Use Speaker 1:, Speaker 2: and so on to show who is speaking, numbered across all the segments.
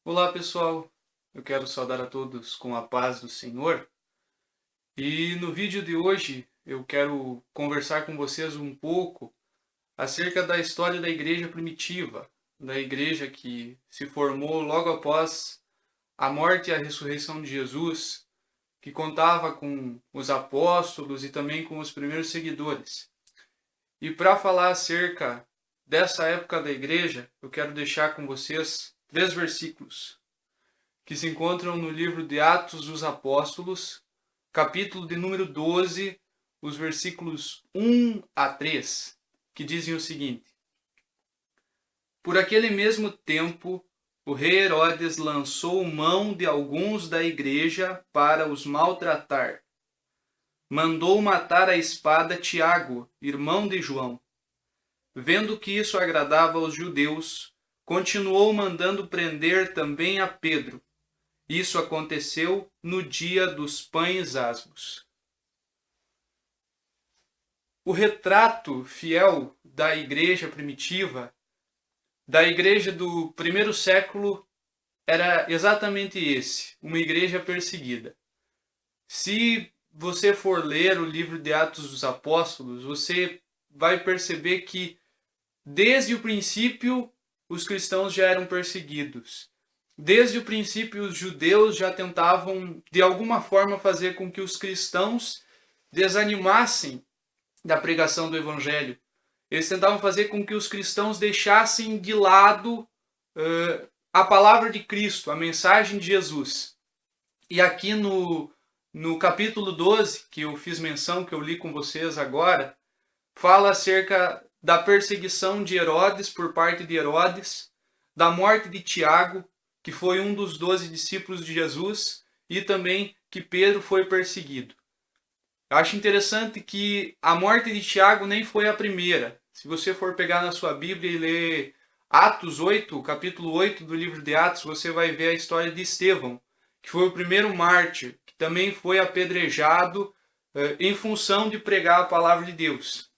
Speaker 1: Olá pessoal, eu quero saudar a todos com a paz do Senhor e no vídeo de hoje eu quero conversar com vocês um pouco acerca da história da igreja primitiva, da igreja que se formou logo após a morte e a ressurreição de Jesus, que contava com os apóstolos e também com os primeiros seguidores. E para falar acerca dessa época da igreja, eu quero deixar com vocês 3 versículos que se encontram no livro de Atos dos Apóstolos, capítulo de número 12, os versículos 1 a 3, que dizem o seguinte: Por aquele mesmo tempo, o rei Herodes lançou mão de alguns da igreja para os maltratar. Mandou matar à espada Tiago, irmão de João. Vendo que isso agradava aos judeus, continuou mandando prender também a Pedro. Isso aconteceu no dia dos pães asmos. O retrato fiel da igreja primitiva, da igreja do primeiro século, era exatamente esse, uma igreja perseguida. Se você for ler o livro de Atos dos Apóstolos, você vai perceber que desde o princípio os cristãos já eram perseguidos. Desde o princípio, os judeus já tentavam, de alguma forma, fazer com que os cristãos desanimassem da pregação do Evangelho. Eles tentavam fazer com que os cristãos deixassem de lado a palavra de Cristo, a mensagem de Jesus. E aqui no capítulo 12, que eu fiz menção, que eu li com vocês agora, fala acerca da perseguição de Herodes por parte de Herodes, da morte de Tiago, que foi um dos 12 discípulos de Jesus, e também que Pedro foi perseguido. Eu acho interessante que a morte de Tiago nem foi a primeira. Se você for pegar na sua Bíblia e ler Atos 8, o capítulo 8 do livro de Atos, você vai ver a história de Estevão, que foi o primeiro mártir, que também foi apedrejado em função de pregar a palavra de Deus.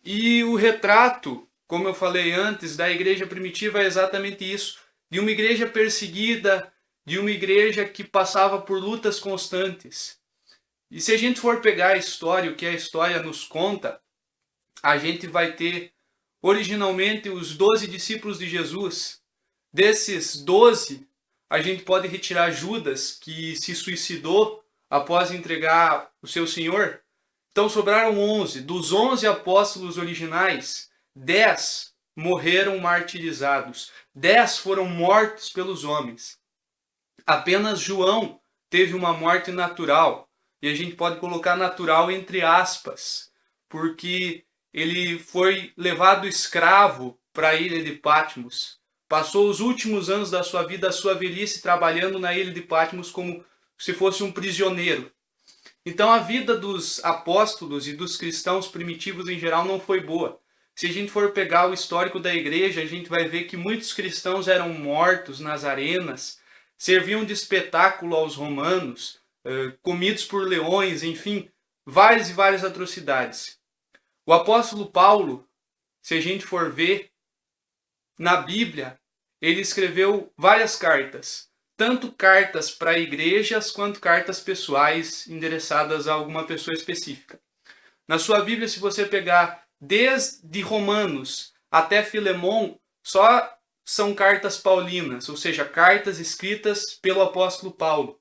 Speaker 1: E o retrato, como eu falei antes, da igreja primitiva é exatamente isso. De uma igreja perseguida, de uma igreja que passava por lutas constantes. E se a gente for pegar a história, o que a história nos conta, a gente vai ter originalmente os 12 discípulos de Jesus. Desses 12, a gente pode retirar Judas, que se suicidou após entregar o seu Senhor. Então sobraram 11. Dos 11 apóstolos originais, 10 morreram martirizados. 10 foram mortos pelos homens. Apenas João teve uma morte natural. E a gente pode colocar natural entre aspas, porque ele foi levado escravo para a ilha de Patmos. Passou os últimos anos da sua vida, a sua velhice, trabalhando na ilha de Patmos como se fosse um prisioneiro. Então a vida dos apóstolos e dos cristãos primitivos em geral não foi boa. Se a gente for pegar o histórico da igreja, a gente vai ver que muitos cristãos eram mortos nas arenas, serviam de espetáculo aos romanos, comidos por leões, enfim, várias e várias atrocidades. O apóstolo Paulo, se a gente for ver na Bíblia, ele escreveu várias cartas, tanto cartas para igrejas quanto cartas pessoais endereçadas a alguma pessoa específica. Na sua Bíblia, se você pegar desde Romanos até Filemon, só são cartas paulinas, ou seja, cartas escritas pelo apóstolo Paulo.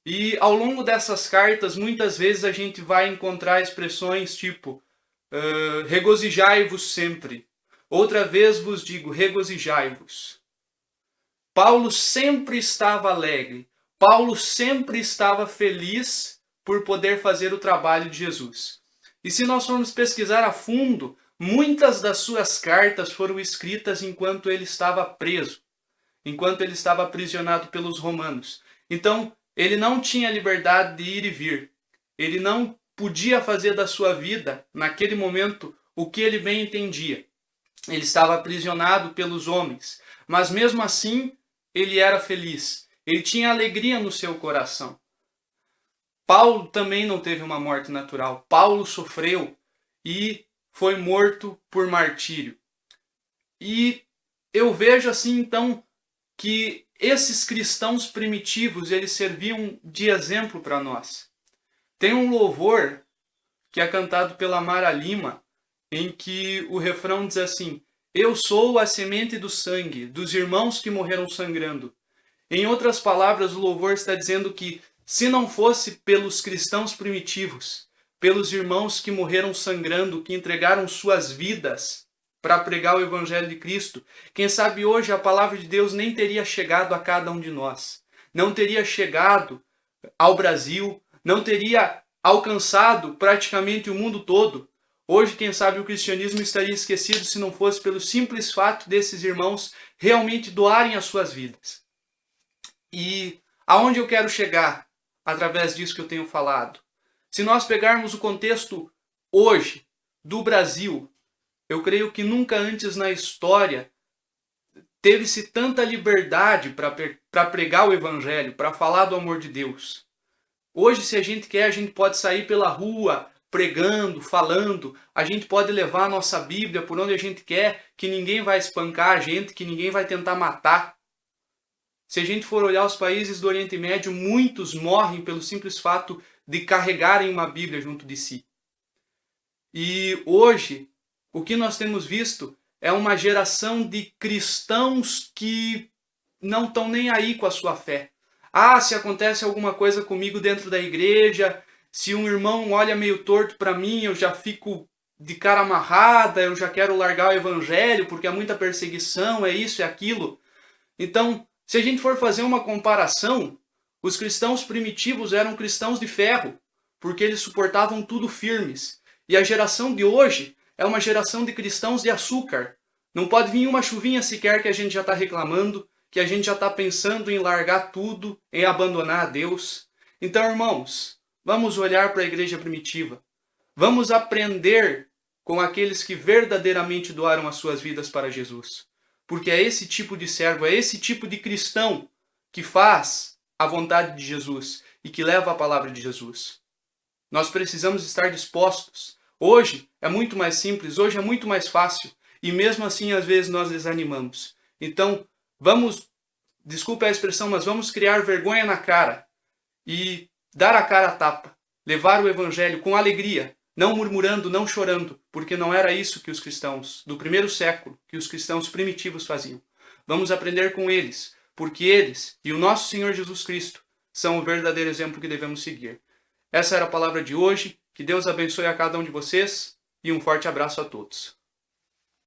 Speaker 1: E ao longo dessas cartas, muitas vezes a gente vai encontrar expressões tipo regozijai-vos sempre. Outra vez vos digo, regozijai-vos. Paulo sempre estava alegre. Paulo sempre estava feliz por poder fazer o trabalho de Jesus. E se nós formos pesquisar a fundo, muitas das suas cartas foram escritas enquanto ele estava preso, enquanto ele estava aprisionado pelos romanos. Então, ele não tinha liberdade de ir e vir. Ele não podia fazer da sua vida, naquele momento, o que ele bem entendia. Ele estava aprisionado pelos homens, mas mesmo assim, ele era feliz. Ele tinha alegria no seu coração. Paulo também não teve uma morte natural. Paulo sofreu e foi morto por martírio. E eu vejo assim, então, que esses cristãos primitivos, eles serviam de exemplo para nós. Tem um louvor que é cantado pela Mara Lima, em que o refrão diz assim: eu sou a semente do sangue, dos irmãos que morreram sangrando. Em outras palavras, o louvor está dizendo que, se não fosse pelos cristãos primitivos, pelos irmãos que morreram sangrando, que entregaram suas vidas para pregar o Evangelho de Cristo, quem sabe hoje a palavra de Deus nem teria chegado a cada um de nós. Não teria chegado ao Brasil, não teria alcançado praticamente o mundo todo. Hoje, quem sabe, o cristianismo estaria esquecido se não fosse pelo simples fato desses irmãos realmente doarem as suas vidas. E aonde eu quero chegar através disso que eu tenho falado? Se nós pegarmos o contexto hoje do Brasil, eu creio que nunca antes na história teve-se tanta liberdade para pregar o Evangelho, para falar do amor de Deus. Hoje, se a gente quer, a gente pode sair pela rua pregando, falando, a gente pode levar a nossa Bíblia por onde a gente quer, que ninguém vai espancar a gente, que ninguém vai tentar matar. Se a gente for olhar os países do Oriente Médio, muitos morrem pelo simples fato de carregarem uma Bíblia junto de si. E hoje, o que nós temos visto é uma geração de cristãos que não estão nem aí com a sua fé. Ah, se acontece alguma coisa comigo dentro da igreja, se um irmão olha meio torto para mim, eu já fico de cara amarrada, eu já quero largar o evangelho porque há muita perseguição, é isso, é aquilo. Então, se a gente for fazer uma comparação, os cristãos primitivos eram cristãos de ferro, porque eles suportavam tudo firmes. E a geração de hoje é uma geração de cristãos de açúcar. Não pode vir uma chuvinha sequer que a gente já está reclamando, que a gente já está pensando em largar tudo, em abandonar a Deus. Então, irmãos, vamos olhar para a igreja primitiva. Vamos aprender com aqueles que verdadeiramente doaram as suas vidas para Jesus. Porque é esse tipo de servo, é esse tipo de cristão que faz a vontade de Jesus e que leva a palavra de Jesus. Nós precisamos estar dispostos. Hoje é muito mais simples, hoje é muito mais fácil. E mesmo assim, às vezes, nós desanimamos. Então, vamos, desculpe a expressão, mas vamos criar vergonha na cara e dar a cara a tapa. Levar o evangelho com alegria, não murmurando, não chorando, porque não era isso que os cristãos do primeiro século, que os cristãos primitivos faziam. Vamos aprender com eles, porque eles e o nosso Senhor Jesus Cristo são o verdadeiro exemplo que devemos seguir. Essa era a palavra de hoje. Que Deus abençoe a cada um de vocês e um forte abraço a todos.